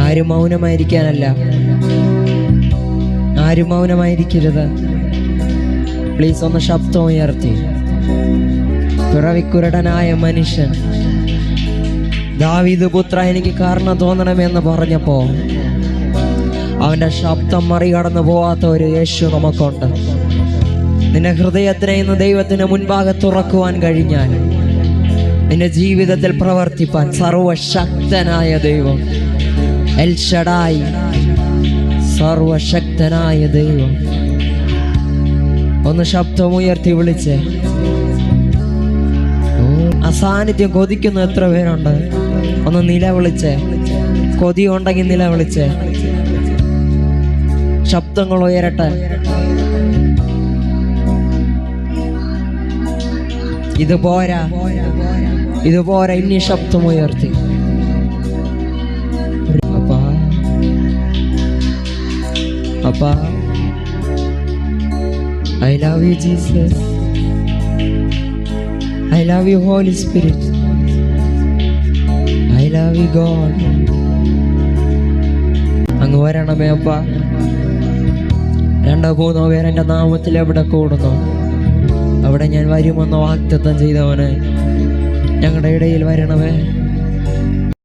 ആരും മൗനമായിരിക്കാനല്ല, ആരും മൗനമായിരിക്കരുത്. പ്ലീസ് ഒന്ന് ശബ്ദം ഉയർത്തി. പിറവിക്കുരുടനായ മനുഷ്യൻ ദാവീദ് പുത്ര എനിക്ക് കാരണം തോന്നണമെന്ന് പറഞ്ഞപ്പോ അവന്റെ ശബ്ദം മറികടന്നു പോവാത്ത ഒരു യേശു നമുക്കുണ്ട്. നിന്റെ ഹൃദയത്തിനെ ഇന്ന് ദൈവത്തിന് മുൻപാകെ തുറക്കുവാൻ കഴിഞ്ഞാൽ നിന്റെ ജീവിതത്തിൽ പ്രവർത്തിപ്പാൻ സർവശക്തനായ ദൈവം, എൽ ഷഡായി, സർവശക്തനായ ദൈവം. ഒന്ന് ശബ്ദമുയർത്തി വിളിച്ച് അസാന്നിധ്യം കൊതിക്കുന്ന എത്ര പേരുണ്ട്? ഒന്ന് നിലവിളിച്ച്, കൊതി ഉണ്ടെങ്കിൽ നിലവിളിച്ച് ശബ്ദങ്ങൾ ഉയരട്ടെ. ഇതുപോരാ, ഇതുപോരാ, ഇനി ശബ്ദമുയർത്തി. അപ്പാ, അപ്പാ, I love you Jesus, I love you Holy Spirit, I love you God. അങ്ങ് വരണമേ അപ്പാ. 2-3 പേർ എൻ്റെ നാമത്തിൽ എവിടെ കൂടുന്നു അവിടെ ഞാൻ വരുമെന്ന് വാഗ്ദത്തം ചെയ്തവന് ഞങ്ങളുടെ ഇടയിൽ വരണമേ.